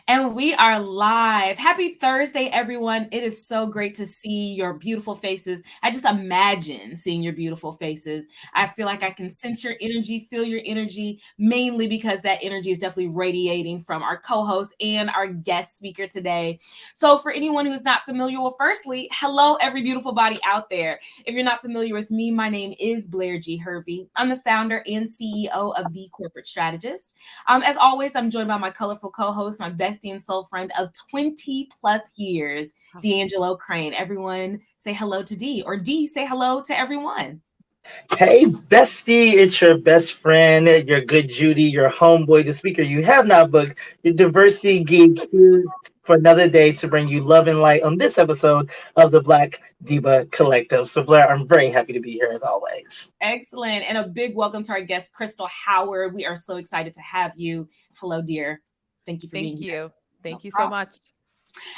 And we are live. Happy Thursday, everyone. It is so great to see your beautiful faces. I just imagine seeing your beautiful faces. I feel like I can sense your energy, feel your energy, mainly because that energy is definitely radiating from our co host and our guest speaker today. So, for anyone who's not familiar, well, firstly, hello, every beautiful body out there. If you're not familiar with me, my name is Blair G. Hervey. I'm the founder and CEO of The Corporate Strategist. As always, I'm joined by my colorful co-host, my bestie and soul friend of 20 plus years, DeAngelo Crane. Everyone say hello to D, or D, say hello to everyone. Hey, bestie, it's your best friend, your good Judy, your homeboy, the speaker you have not booked, your diversity geek here for another day to bring you love and light on this episode of the Black DEIBA Collective. So, Blair, I'm very happy to be here as always. Excellent. And a big welcome to our guest, Crystal Howard. We are so excited to have you. Hello, dear. Thank you for being Thank here. you. No Thank you so problem. much.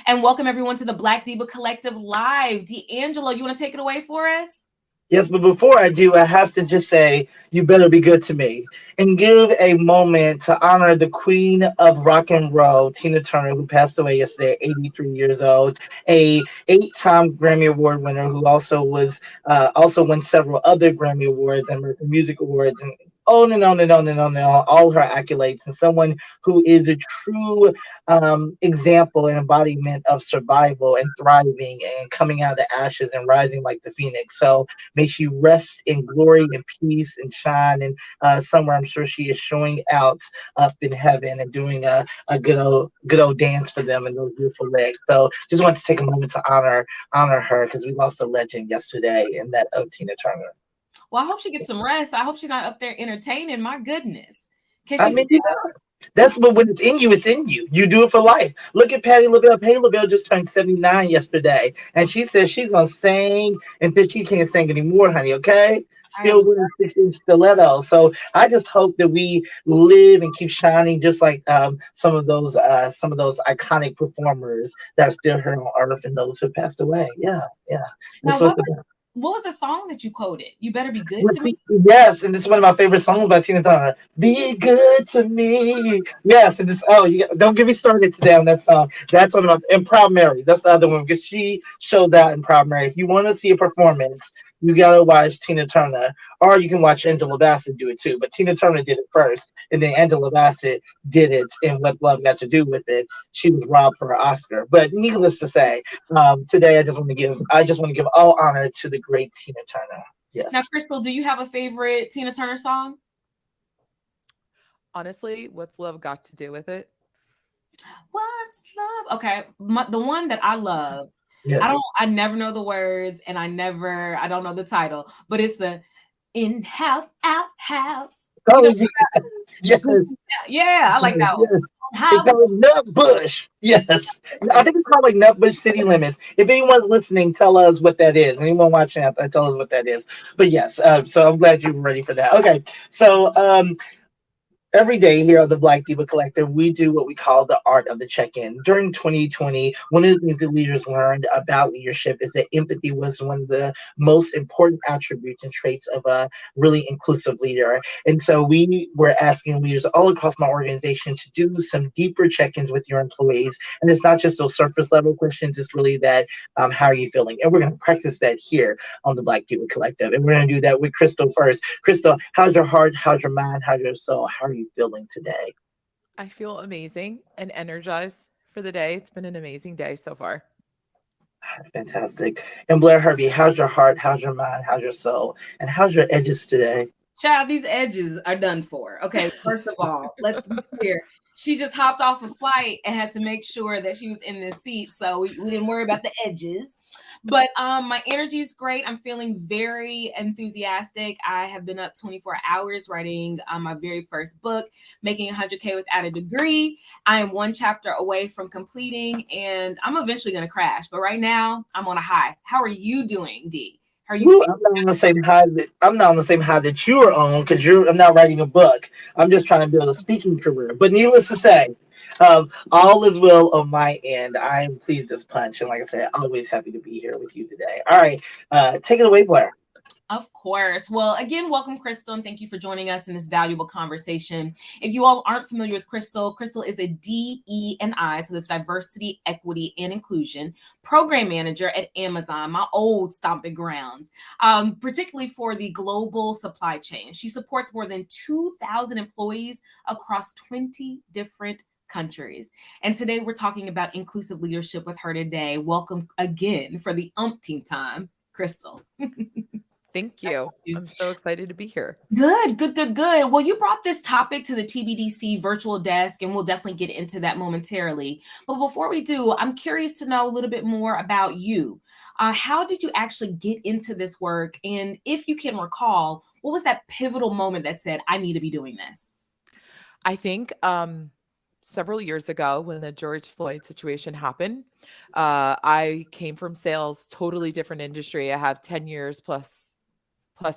And welcome everyone to the Black DEIBA Collective Live. DeAngelo, you want to take it away for us? Yes, but before I do, I have to just say, you better be good to me and give a moment to honor the queen of rock and roll, Tina Turner, who passed away yesterday, 83 years old, a eight-time Grammy Award winner who also won several other Grammy Awards and Music Awards and on and on and on and on and on, all her accolades, and someone who is a true example and embodiment of survival and thriving and coming out of the ashes and rising like the phoenix. So may she rest in glory and peace and shine. And somewhere I'm sure she is showing out up in heaven and doing a good old dance for them and those beautiful legs. So just want to take a moment to honor her because we lost a legend yesterday in that of Tina Turner. Well, I hope she gets some rest. I hope she's not up there entertaining. My goodness. Can I she mean, that's what when it's in you, it's in you. You do it for life. Look at Patty LaBelle. Patty LaBelle just turned 79 yesterday, and she says she's gonna sing until she can't sing anymore, honey. Okay, I still wearing 16 stilettos. So I just hope that we live and keep shining, just like some of those iconic performers that are still here on Earth and those who passed away. Yeah, yeah. now That's what the what was the song that you quoted? You better be good with to me. yes, and it's one of my favorite songs by Tina Turner. Be good to me. Yes, and don't get me started today on that song. That's one of my and Proud Mary. That's the other one because she showed that in Proud Mary. If you want to see a performance, you gotta watch Tina Turner, or you can watch Angela Bassett do it too. But Tina Turner did it first, and then Angela Bassett did it. And what love got to do with it? She was robbed for her Oscar. But needless to say, today I just want to give all honor to the great Tina Turner. Now, Yes. Crystal, do you have a favorite Tina Turner song? Honestly, what's love got to do with it? What's love? Okay, the one that I love. Yeah. I never know the words, and I don't know the title, but it's the in house, out house. You Oh know, yeah. Yes. yeah, I like that one. Yes. It's House. called Nut Bush. Yes. I think it's called like Nut Bush City Limits. If anyone's listening, tell us what that is. Anyone watching, tell us what that is. But yes, so I'm glad you were ready for that. Okay. So every day here on the Black Diva Collective, we do what we call the art of the check-in. During 2020, one of the things that leaders learned about leadership is that empathy was one of the most important attributes and traits of a really inclusive leader. And so we were asking leaders all across my organization to do some deeper check-ins with your employees. And it's not just those surface level questions, it's really that how are you feeling? And we're going to practice that here on the Black Diva Collective. And we're going to do that with Crystal first. Crystal, how's your heart? How's your mind? How's your soul? How are you feeling today? I feel amazing and energized for the day. It's been an amazing day so far. Fantastic. And Blair Hervey, how's your heart? How's your mind? How's your soul? And how's your edges today? Child, these edges are done for. Okay, first of all, let's be clear. She just hopped off a flight and had to make sure that she was in this seat, so we didn't worry about the edges. But my energy is great. I'm feeling very enthusiastic. I have been up 24 hours writing my very first book, Making 100K Without a Degree. I am one chapter away from completing, and I'm eventually going to crash. But right now, I'm on a high. How are you doing, D? How are you Woo, feeling? I'm not on the same high that you're on because I'm not writing a book. I'm just trying to build a speaking career. But needless to say, all is well on my end. I am pleased as punch, and like I said, always happy to be here with you today. All right, take it away, Blair. Of course. Well, again, welcome, Crystal, and thank you for joining us in this valuable conversation. If you all aren't familiar with Crystal, Crystal is a DE&I, so that's diversity, equity, and inclusion program manager at Amazon, my old stomping grounds, particularly for the global supply chain. She supports more than 2,000 employees across 20 different countries. And today we're talking about inclusive leadership with her today. Welcome again for the umpteenth time, Crystal. Thank you. I'm so excited to be here. Good. Well, you brought this topic to the TBDC virtual desk, and we'll definitely get into that momentarily. But before we do, I'm curious to know a little bit more about you. How did you actually get into this work? And if you can recall, what was that pivotal moment that said, I need to be doing this? I think several years ago when the George Floyd situation happened, I came from sales, totally different industry. I have 10 years plus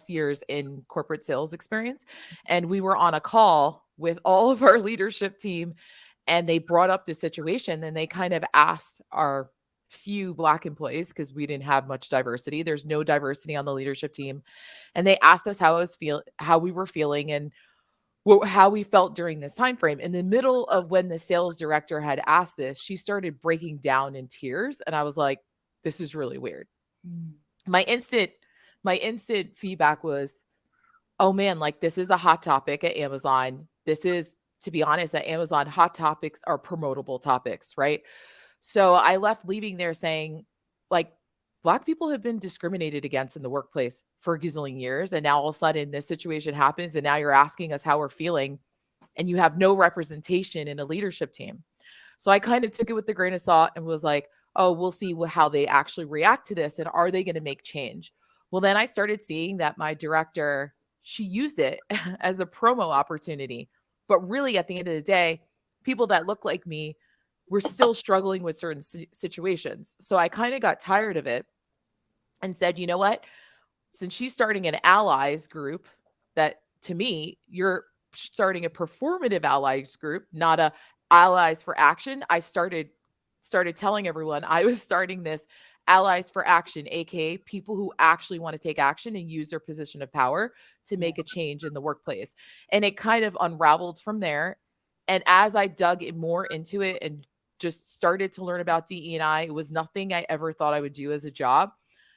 years in corporate sales experience. And we were on a call with all of our leadership team, and they brought up the situation, and they kind of asked our few Black employees, because we didn't have much diversity. There's no diversity on the leadership team. And they asked us how we were feeling and how we felt during this time frame. In the middle of when the sales director had asked this, she started breaking down in tears. And I was like, this is really weird. My instant feedback was, oh man, like this is a hot topic at Amazon. This is, to be honest, at Amazon, hot topics are promotable topics, right? So I left leaving there saying, like, Black people have been discriminated against in the workplace for a gazillion years. And now all of a sudden this situation happens, and now you're asking us how we're feeling, and you have no representation in a leadership team. So I kind of took it with a grain of salt and was like, oh, we'll see how they actually react to this. And are they going to make change? Well, then I started seeing that my director, she used it as a promo opportunity. But really, at the end of the day, people that look like me were still struggling with certain situations. So I kind of got tired of it and said, you know what? Since she's starting an allies group, that to me, you're starting a performative allies group, not a allies for action. I started telling everyone I was starting this allies for action, aka people who actually want to take action and use their position of power to make a change in the workplace. And it kind of unraveled from there. And as I dug more into it and just started to learn about DE&I, it was nothing I ever thought I would do as a job.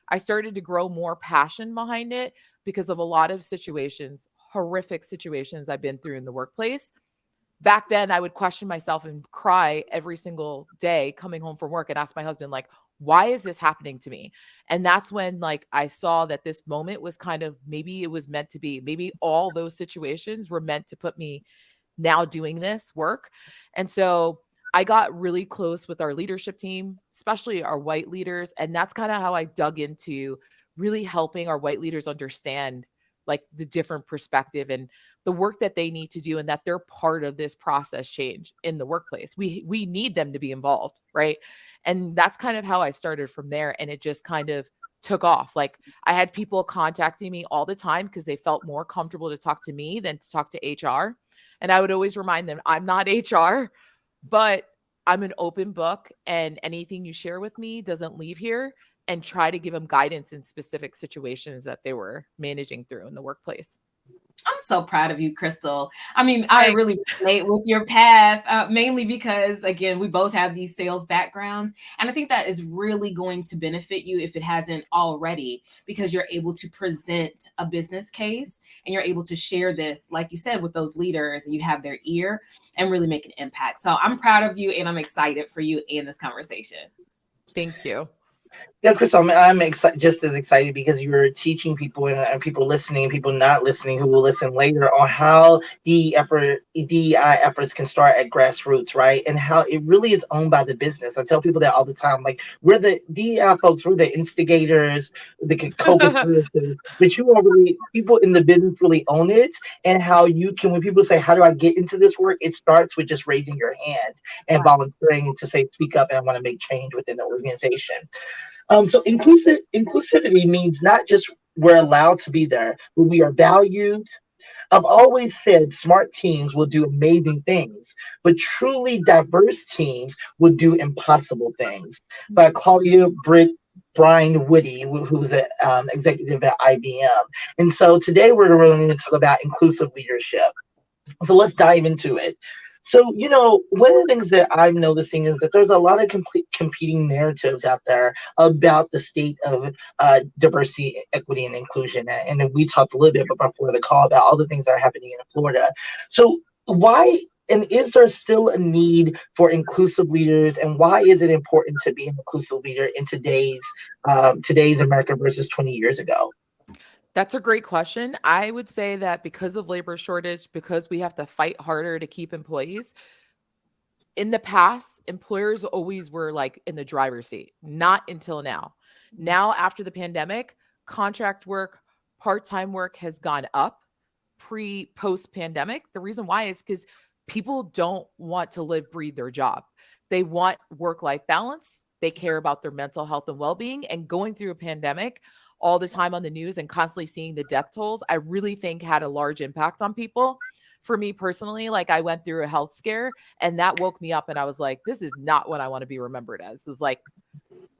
I started to grow more passion behind it because of a lot of situations, horrific situations I've been through in the workplace. Back then, I would question myself and cry every single day coming home from work and ask my husband, like, why is this happening to me? And that's when, like, I saw that this moment was kind of, maybe it was meant to be. Maybe all those situations were meant to put me now doing this work. And so I got really close with our leadership team, especially our white leaders. And that's kind of how I dug into really helping our white leaders understand like the different perspective and the work that they need to do, and that they're part of this process change in the workplace. We need them to be involved, right? And that's kind of how I started from there. And it just kind of took off. Like I had people contacting me all the time because they felt more comfortable to talk to me than to talk to HR. And I would always remind them, I'm not HR, but I'm an open book, and anything you share with me doesn't leave here, and try to give them guidance in specific situations that they were managing through in the workplace. I'm so proud of you, Crystal. I mean, I really relate with your path, mainly because, again, we both have these sales backgrounds. And I think that is really going to benefit you if it hasn't already, because you're able to present a business case and you're able to share this, like you said, with those leaders, and you have their ear and really make an impact. So I'm proud of you, and I'm excited for you in this conversation. Thank you. Yeah, Chris, I'm just as excited because you're teaching people and people listening, people not listening who will listen later, on how DEI efforts can start at grassroots, right? And how it really is owned by the business. I tell people that all the time. Like, we're the DEI folks, we're the instigators, the co-conspirators, but you are really, people in the business really own it. And how you can, when people say, how do I get into this work? It starts with just raising your hand and volunteering to say, speak up, and I want to make change within the organization. So inclusivity means not just we're allowed to be there, but we are valued. I've always said smart teams will do amazing things, but truly diverse teams will do impossible things. By Claudia Britt Brian Woody, who's an executive at IBM. And so today we're really going to talk about inclusive leadership. So let's dive into it. So, one of the things that I'm noticing is that there's a lot of competing narratives out there about the state of diversity, equity, and inclusion. And we talked a little bit before the call about all the things that are happening in Florida. So why, and is there still a need for inclusive leaders, and why is it important to be an inclusive leader in today's America versus 20 years ago? That's a great question. I would say that because of labor shortage, because we have to fight harder to keep employees, in the past, employers always were like in the driver's seat, not until now. Now, after the pandemic, contract work, part-time work has gone up post pandemic. The reason why is because people don't want to live, breathe their job. They want work-life balance. They care about their mental health and well-being. And going through a pandemic all the time on the news and constantly seeing the death tolls, I really think had a large impact on people. For me personally, like I went through a health scare and that woke me up and I was like, this is not what I want to be remembered as. This is like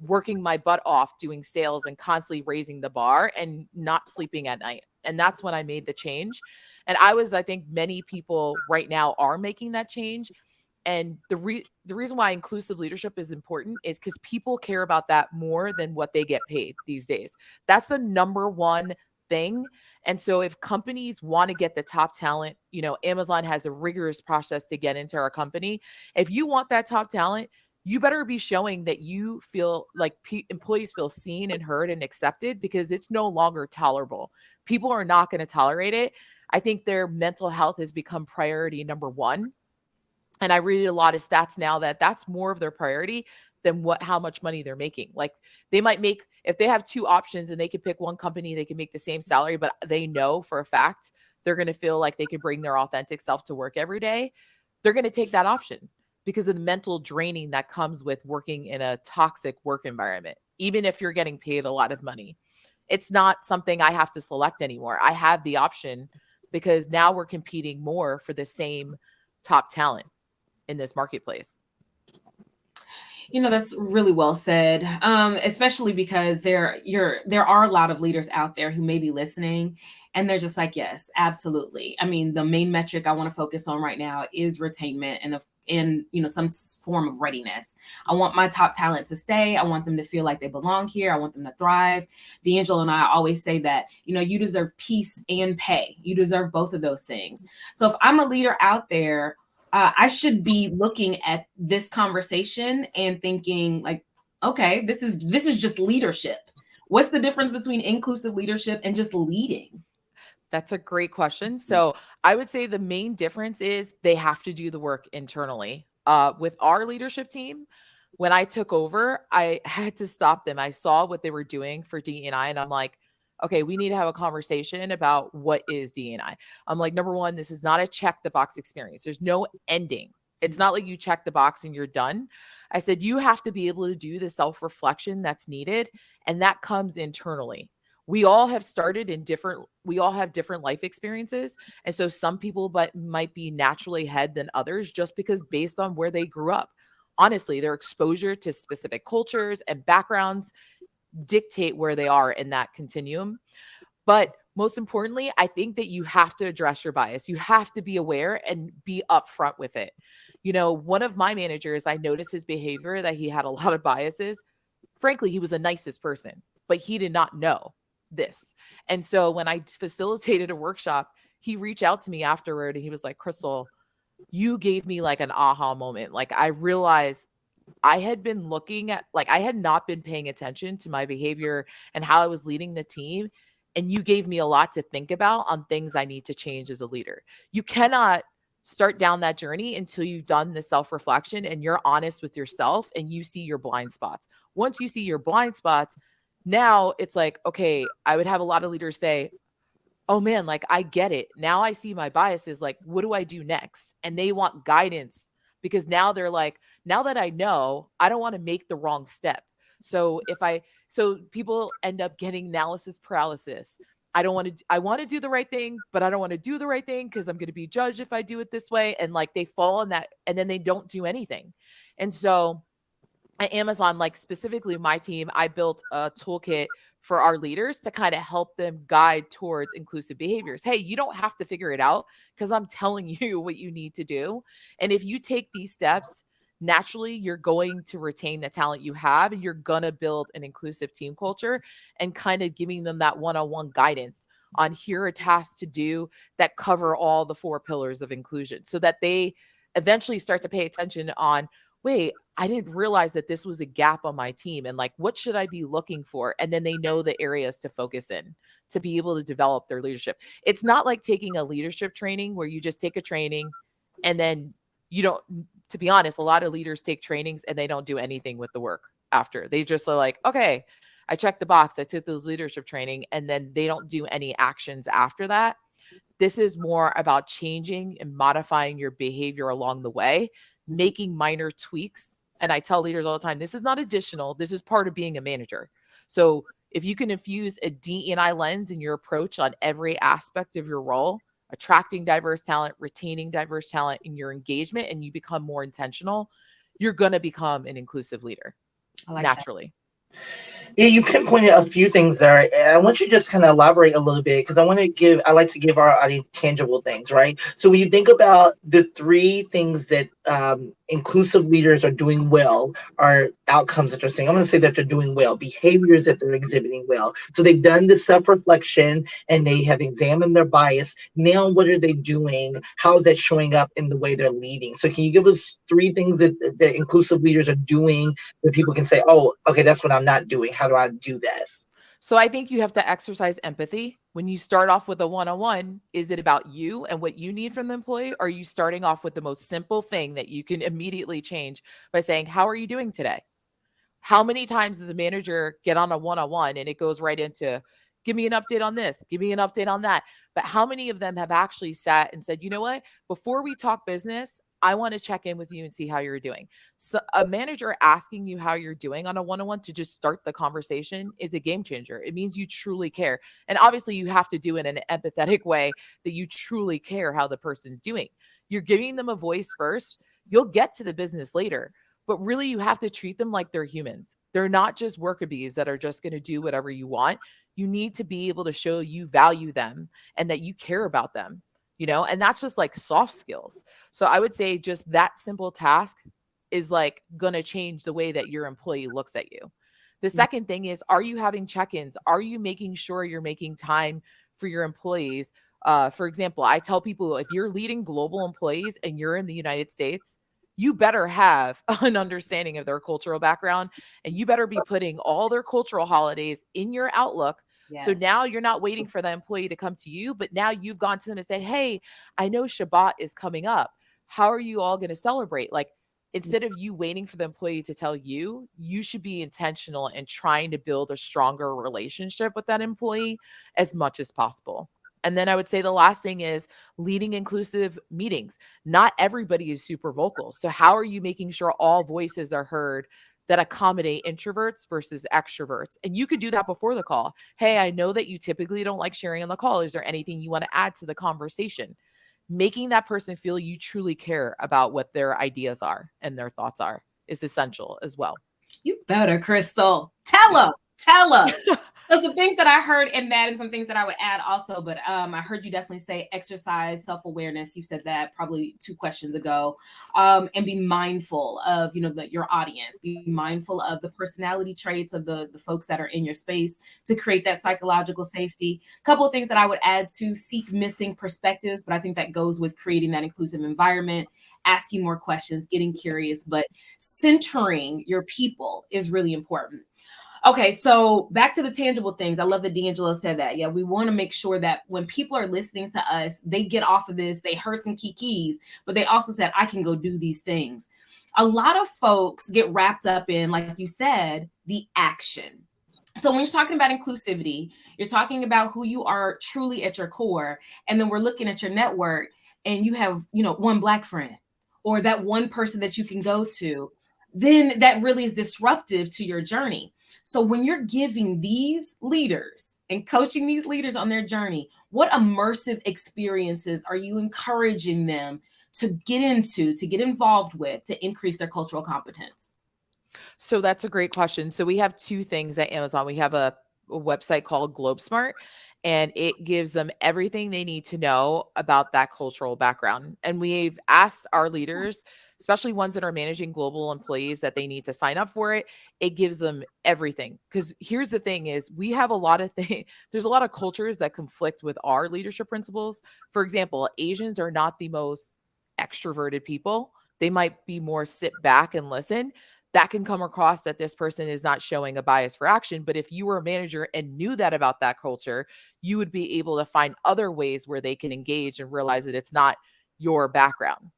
working my butt off doing sales and constantly raising the bar and not sleeping at night. And that's when I made the change. And I think many people right now are making that change. And the reason why inclusive leadership is important is because people care about that more than what they get paid these days. That's the number one thing. And so if companies want to get the top talent, Amazon has a rigorous process to get into our company. If you want that top talent, you better be showing that you feel like employees feel seen and heard and accepted, because it's no longer tolerable. People are not going to tolerate it. I think their mental health has become priority number one. And I read a lot of stats now that that's more of their priority than how much money they're making. Like they might make, if they have two options and they can pick one company, they can make the same salary, but they know for a fact they're going to feel like they can bring their authentic self to work every day. They're going to take that option because of the mental draining that comes with working in a toxic work environment. Even if you're getting paid a lot of money, it's not something I have to select anymore. I have the option because now we're competing more for the same top talent in this marketplace. That's really well said, especially because there are a lot of leaders out there who may be listening and they're just like, yes, absolutely. I mean, the main metric I want to focus on right now is retainment and some form of readiness. I want my top talent to stay. I want them to feel like they belong here. I want them to thrive. DeAngelo and I always say that, you deserve peace and pay. You deserve both of those things. So if I'm a leader out there, I should be looking at this conversation and thinking like, okay, this is just leadership. What's the difference between inclusive leadership and just leading? That's a great question. So I would say the main difference is they have to do the work internally. With our leadership team, when I took over, I had to stop them. I saw what they were doing for DEI, and I'm like, okay, we need to have a conversation about what is DEI. I'm like, number one, this is not a check the box experience. There's no ending. It's not like you check the box and you're done. I said, you have to be able to do the self-reflection that's needed. And that comes internally. We all have we all have different life experiences. And so some people might be naturally ahead than others just because based on where they grew up. Honestly, their exposure to specific cultures and backgrounds dictate where they are in that continuum. But most importantly, I think that you have to address your bias. You have to be aware and be upfront with it. One of my managers, I noticed his behavior that he had a lot of biases. Frankly, he was the nicest person, but he did not know this. And so when I facilitated a workshop, he reached out to me afterward and he was like, Crystal, you gave me like an aha moment. Like I realized I had been I had not been paying attention to my behavior and how I was leading the team. And you gave me a lot to think about on things I need to change as a leader. You cannot start down that journey until you've done the self-reflection and you're honest with yourself and you see your blind spots. Once you see your blind spots, now it's like, okay, I would have a lot of leaders say, oh man, like I get it. Now I see my biases. Like, what do I do next? And they want guidance because now they're like, now that I know, I don't want to make the wrong step. So people end up getting analysis paralysis. I want to do the right thing, but I don't want to do the right thing because I'm going to be judged if I do it this way. And like they fall on that and then they don't do anything. And so at Amazon, like specifically my team, I built a toolkit for our leaders to kind of help them guide towards inclusive behaviors. Hey, you don't have to figure it out because I'm telling you what you need to do. And if you take these steps, naturally you're going to retain the talent you have, and you're going to build an inclusive team culture, and kind of giving them that one-on-one guidance on here are tasks to do that cover all the 4 pillars of inclusion, so that they eventually start to pay attention on, wait, I didn't realize that this was a gap on my team, and like, what should I be looking for? And then they know the areas to focus in to be able to develop their leadership. It's not like taking a leadership training where you just take a training and then you don't, to be honest, a lot of leaders take trainings and they don't do anything with the work after. They just are like, okay, I checked the box, I took this leadership training, and then they don't do any actions after that. This is more about changing and modifying your behavior along the way, making minor tweaks. And I tell leaders all the time, this is not additional. This is part of being a manager. So if you can infuse a DE&I lens in your approach on every aspect of your role, attracting diverse talent, retaining diverse talent in your engagement, and you become more intentional, you're going to become an inclusive leader naturally. Yeah, you pinpointed a few things there. And I want you to just kind of elaborate a little bit, because I like to give our audience tangible things, right? So when you think about the 3 things that inclusive leaders are doing well, are outcomes that they're saying. I'm going to say that they're doing well, behaviors that they're exhibiting well. So they've done the self-reflection and they have examined their bias. Now, what are they doing? How is that showing up in the way they're leading? So can you give us 3 things that inclusive leaders are doing that people can say, oh, okay, that's what I'm not doing. How do I do that? So I think you have to exercise empathy. When you start off with a one-on-one, is it about you and what you need from the employee? Or are you starting off with the most simple thing that you can immediately change by saying, how are you doing today? How many times does a manager get on a one-on-one and it goes right into, give me an update on this, give me an update on that? But how many of them have actually sat and said, you know what, before we talk business, I want to check in with you and see how you're doing. So a manager asking you how you're doing on a one-on-one to just start the conversation is a game changer. It means you truly care. And obviously you have to do it in an empathetic way that you truly care how the person's doing. You're giving them a voice first. You'll get to the business later, but really you have to treat them like they're humans. They're not just worker bees that are just going to do whatever you want. You need to be able to show you value them and that you care about them. And that's just like soft skills. So I would say just that simple task is like going to change the way that your employee looks at you. The second thing is, are you having check-ins? Are you making sure you're making time for your employees? For example, I tell people, if you're leading global employees and you're in the United States, you better have an understanding of their cultural background, and you better be putting all their cultural holidays in your Outlook. Yes. So now you're not waiting for the employee to come to you, but now you've gone to them and said, hey, I know Shabbat is coming up. How are you all going to celebrate? Like, instead of you waiting for the employee to tell you, you should be intentional in trying to build a stronger relationship with that employee as much as possible. And then I would say the last thing is leading inclusive meetings. Not everybody is super vocal. So how are you making sure all voices are heard that accommodate introverts versus extroverts? And you could do that before the call. Hey, I know that you typically don't like sharing on the call. Is there anything you want to add to the conversation? Making that person feel you truly care about what their ideas are and their thoughts are is essential as well. You better, Crystal. Tell us. So some things that I heard in that, and some things that I would add also, but I heard you definitely say exercise self-awareness. You said that probably 2 questions ago, and be mindful of, your audience, be mindful of the personality traits of the folks that are in your space to create that psychological safety. A couple of things that I would add to: seek missing perspectives, but I think that goes with creating that inclusive environment, asking more questions, getting curious, but centering your people is really important. Okay, so back to the tangible things. I love that DeAngelo said that. Yeah, we want to make sure that when people are listening to us, they get off of this, they heard some key keys, but they also said, I can go do these things. A lot of folks get wrapped up in, like you said, the action. So when you're talking about inclusivity, you're talking about who you are truly at your core. And then we're looking at your network and you have, one Black friend or that one person that you can go to, then that really is disruptive to your journey. So when you're giving these leaders and coaching these leaders on their journey, what immersive experiences are you encouraging them to get into, to get involved with, to increase their cultural competence? So that's a great question. So we have two things at Amazon. We have a website called GlobeSmart, and it gives them everything they need to know about that cultural background. And we've asked our leaders, especially ones that are managing global employees, that they need to sign up for it. It gives them everything. Because here's the thing is we have a lot of things, there's a lot of cultures that conflict with our leadership principles. For example, Asians are not the most extroverted people. They might be more sit back and listen. That can come across that this person is not showing a bias for action. But if you were a manager and knew that about that culture, you would be able to find other ways where they can engage and realize that it's not your background,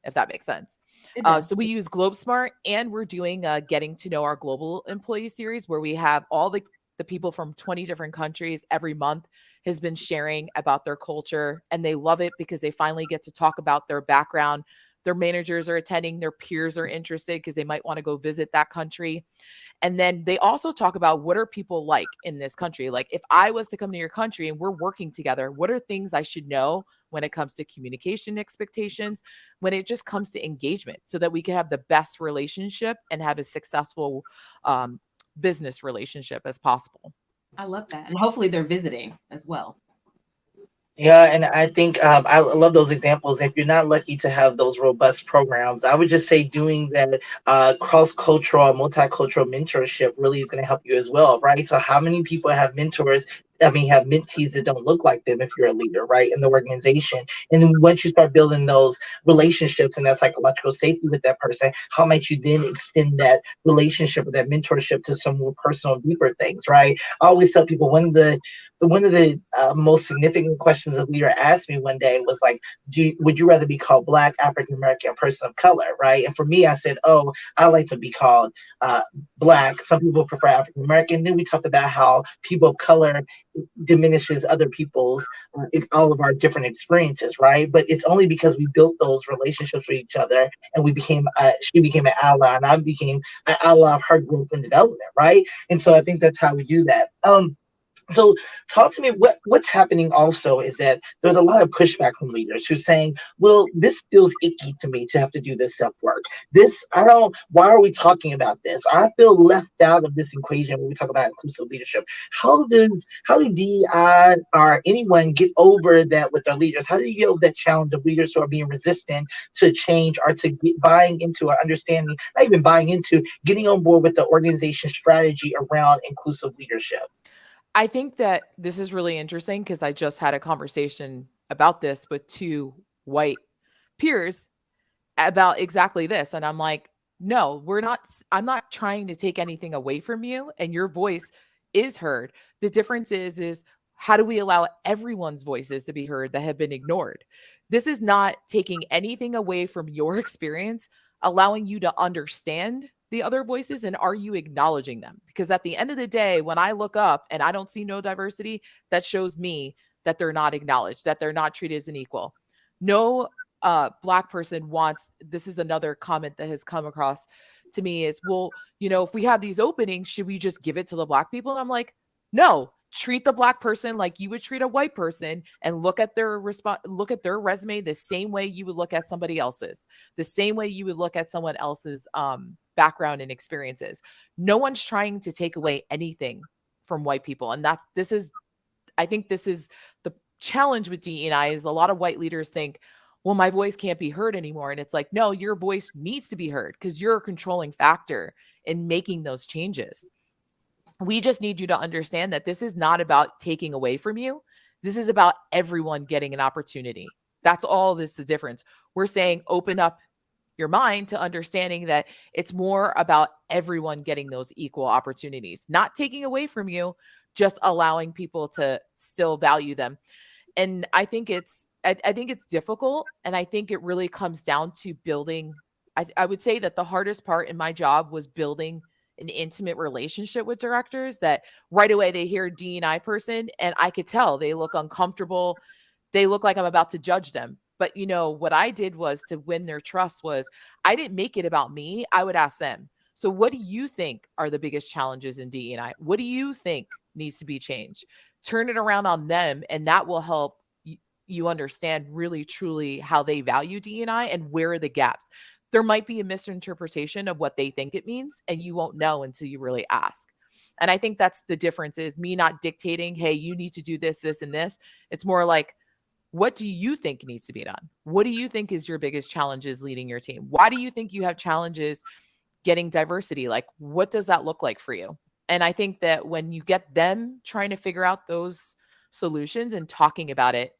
if that makes sense. It So does. we use GlobeSmart, and we're doing a getting to know our global employee series where we have all the people from 20 different countries every month has been sharing about their culture, and they love it because they finally get to talk about their background. Their managers are attending, their peers are interested because they might want to go visit that country. And then they also talk about what are people like in this country? Like if I was to come to your country and we're working together, what are things I should know when it comes to communication expectations, when it just comes to engagement, so that we can have the best relationship and have a successful business relationship as possible. I love that. And hopefully they're visiting as well. Yeah, and I think I love those examples. If you're not lucky to have those robust programs, I would just say doing that cross-cultural, multicultural mentorship really is going to help you as well, right? So, how many people have mentors? I mean, have mentees that don't look like them if you're a leader, right, in the organization. And then once you start building those relationships and that psychological safety with that person, how might you then extend that relationship or that mentorship to some more personal, deeper things, right? I always tell people one of the most significant questions a leader asked me one day was like, would you rather be called Black, African American, person of color, right? And for me, I said, oh, I like to be called uh, Black. Some people prefer African American. Then we talked about how people of color diminishes other people's all of our different experiences, right? But it's only because we built those relationships with each other, and we became she became an ally, and I became an ally of her growth and development, right? And so I think that's how we do that. So talk to me, what's happening also is that there's a lot of pushback from leaders who are saying, well, this feels icky to me to have to do this self-work. This, I don't, why are we talking about this? I feel left out of this equation when we talk about inclusive leadership. How do DEI or anyone get over that with their leaders? How do you get over that challenge of leaders who are being resistant to change or to get buying into or understanding, not even buying into, getting on board with the organization strategy around inclusive leadership? I think that this is really interesting because I just had a conversation about this with two white peers about exactly this. And I'm like, no, I'm not trying to take anything away from you. And your voice is heard. The difference is how do we allow everyone's voices to be heard that have been ignored? This is not taking anything away from your experience, allowing you to understand the other voices, and are you acknowledging them? Because at the end of the day, when I look up and I don't see no diversity, that shows me that they're not acknowledged, that they're not treated as an equal. No Black person wants, this is another comment that has come across to me is, well, if we have these openings, should we just give it to the Black people? And I'm like, no, treat the Black person like you would treat a white person, and look at their resume the same way you would look at somebody else's, the same way you would look at someone else's background and experiences. No one's trying to take away anything from white people. And I think this is the challenge with DEI is a lot of white leaders think, well, my voice can't be heard anymore. And it's like, no, your voice needs to be heard because you're a controlling factor in making those changes. We just need you to understand that this is not about taking away from you. This is about everyone getting an opportunity. That's all this is difference. We're saying open up your mind to understanding that it's more about everyone getting those equal opportunities, not taking away from you, just allowing people to still value them. And I think it's difficult. And I think it really comes down to building. I would say that the hardest part in my job was building an intimate relationship with directors that right away they hear D&I person and I could tell they look uncomfortable. They look like I'm about to judge them. But what I did was to win their trust was I didn't make it about me. I would ask them. So what do you think are the biggest challenges in DEI? What do you think needs to be changed? Turn it around on them, and that will help you understand really truly how they value DEI and where are the gaps. there might be a misinterpretation of what they think it means, and you won't know until you really ask. And I think that's the difference, is me not dictating, hey, you need to do this, this, and this. It's more like, what do you think needs to be done? What do you think is your biggest challenges leading your team? Why do you think you have challenges getting diversity? Like, what does that look like for you? And I think that when you get them trying to figure out those solutions and talking about it,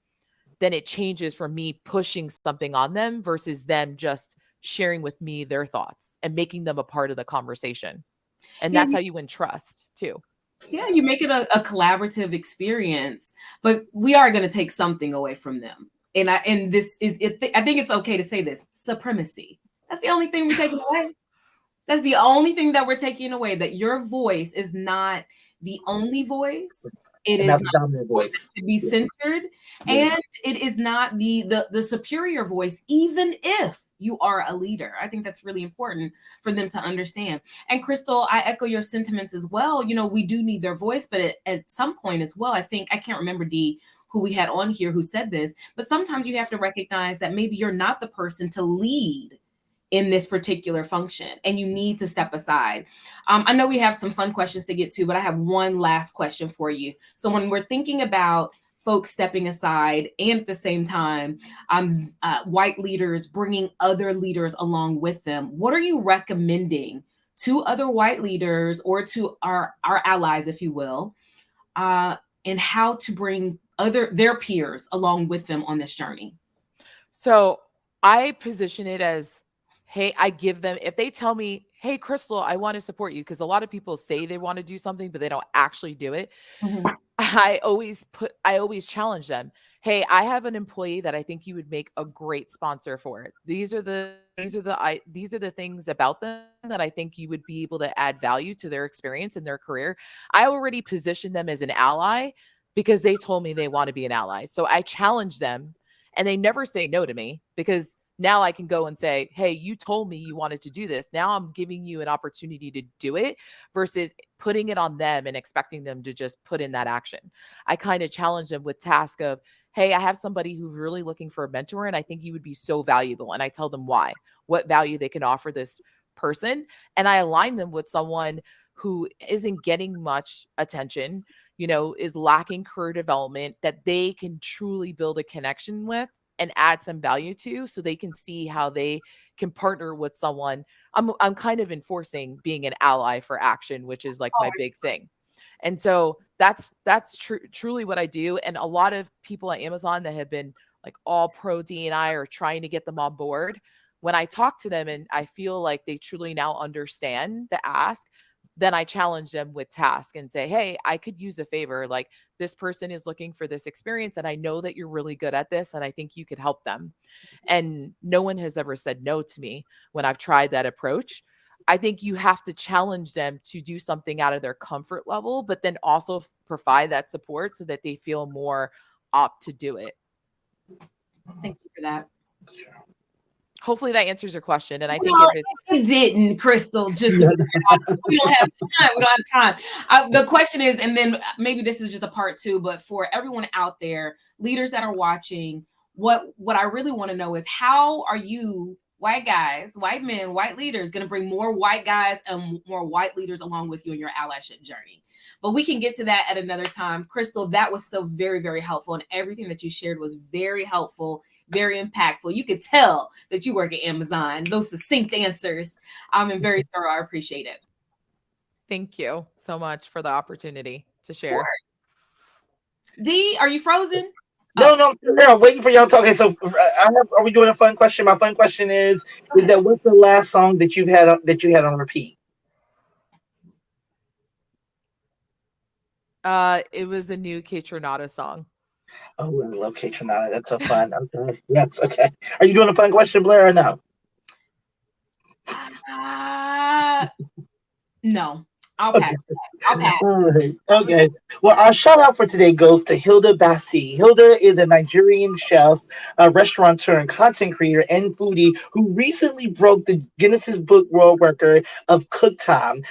then it changes from me pushing something on them versus them just sharing with me their thoughts and making them a part of the conversation. And that's how you win trust too. Yeah, you make it a collaborative experience, but we are going to take something away from them. And I think it's okay to say this: supremacy. That's the only thing we're taking away. That's the only thing that we're taking away, that your voice is not the only voice. It is not the voice to be centered, and it is not the superior voice, even if you are a leader. I think that's really important for them to understand. And Crystal, I echo your sentiments as well. You know, we do need their voice, but at some point as well, I think, I can't remember who we had on here who said this, but sometimes you have to recognize that maybe you're not the person to lead in this particular function, and you need to step aside. I know we have some fun questions to get to, but I have one last question for you. So when we're thinking about folks stepping aside, and at the same time, white leaders bringing other leaders along with them, what are you recommending to other white leaders, or to our allies, if you will, and how to bring their peers along with them on this journey? So I position it as, hey, I give them, if they tell me, hey, Crystal, I want to support you, because a lot of people say they want to do something, but they don't actually do it. Mm-hmm. I always challenge them. Hey, I have an employee that I think you would make a great sponsor for it. These are the things about them that I think you would be able to add value to their experience and their career. I already position them as an ally because they told me they want to be an ally. So I challenge them, and they never say no to me, because now I can go and say, hey, you told me you wanted to do this. Now I'm giving you an opportunity to do it, versus putting it on them and expecting them to just put in that action. I kind of challenge them with task of, hey, I have somebody who's really looking for a mentor, and I think you would be so valuable. And I tell them why, what value they can offer this person. And I align them with someone who isn't getting much attention, you know, is lacking career development, that they can truly build a connection with and add some value to, so they can see how they can partner with someone. I'm kind of enforcing being an ally for action, which is like my big thing. And so that's truly what I do. And a lot of people at Amazon that have been like all pro DEI or trying to get them on board, when I talk to them and I feel like they truly now understand the ask, then I challenge them with task and say, hey, I could use a favor. Like, this person is looking for this experience, and I know that you're really good at this, and I think you could help them. And no one has ever said no to me when I've tried that approach. I think you have to challenge them to do something out of their comfort level, but then also provide that support so that they feel more apt to do it. Thank you for that. Hopefully that answers your question. And I think if it didn't, Crystal, just we don't have time. We don't have time. The question is, and then maybe this is just a part two, but for everyone out there, leaders that are watching, what I really want to know is, how are you, white guys, white men, white leaders, going to bring more white guys and more white leaders along with you in your allyship journey? But we can get to that at another time. Crystal, that was still very, very helpful. And everything that you shared was very helpful, very impactful. You could tell that you work at Amazon. Those succinct answers, and very thorough. I appreciate it. Thank you so much for the opportunity to share. Sure. Dee, are you frozen? No, I'm waiting for y'all to talk. Okay, so are we doing a fun question? My fun question is that what's the last song that you had on repeat? It was a new Kaytranada song. Oh, I love Kaytranada. That's so fun. Okay. Yes, okay. Are you doing a fun question, Blair, or no? No. I'll pass. I'll pass. All right. Okay. Well, our shout out for today goes to Hilda Bassi. Hilda is a Nigerian chef, a restaurateur, and content creator and foodie who recently broke the Guinness Book World Record of cook time,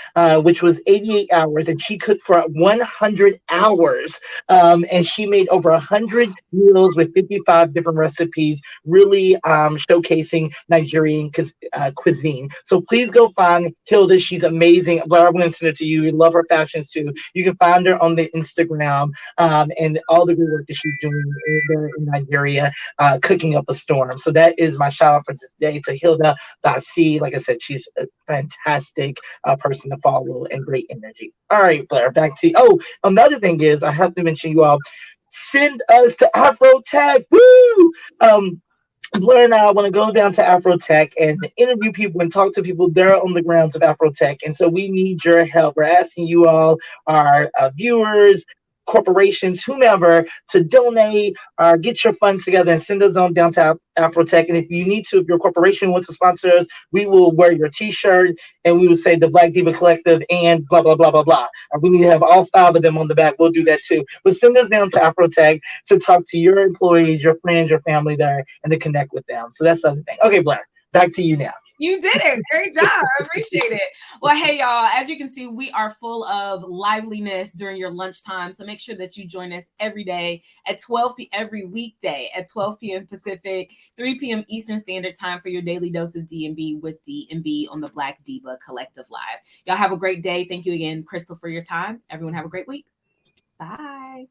which was 88 hours, and she cooked for 100 hours. And she made over 100 meals with 55 different recipes, really showcasing Nigerian cuisine. So please go find Hilda. She's amazing. But I'm going to send it to you. You love her fashions too. You can find her on the Instagram and all the good work that she's doing there in Nigeria, cooking up a storm. So that is my shout out for today to Hilda Bassi. Like I said, she's a fantastic person to follow and great energy. All right, Blair, back to you. Oh, another thing is I have to mention you all. Send us to Afrotech. Woo! Blair and I want to go down to Afrotech and interview people and talk to people there on the grounds of Afrotech. And so we need your help. We're asking you all, our viewers, corporations, whomever, to donate or get your funds together and send us on down to Afrotech. And if you need to, if your corporation wants to sponsor us, we will wear your t-shirt and we will say the Black DEIBA Collective and blah, blah, blah, blah, blah. Or we need to have all 5 of them on the back. We'll do that too. But send us down to Afrotech to talk to your employees, your friends, your family there, and to connect with them. So that's the other thing. Okay, Blair, back to you now. You did it. Great job. I appreciate it. Well, hey, y'all, as you can see, we are full of liveliness during your lunchtime. So make sure that you join us every day at 12 p.m. every weekday at 12 p.m. Pacific, 3 p.m. Eastern Standard Time for your daily dose of D&B with D&B on the Black DEIBA Collective Live. Y'all have a great day. Thank you again, Crystal, for your time. Everyone have a great week. Bye.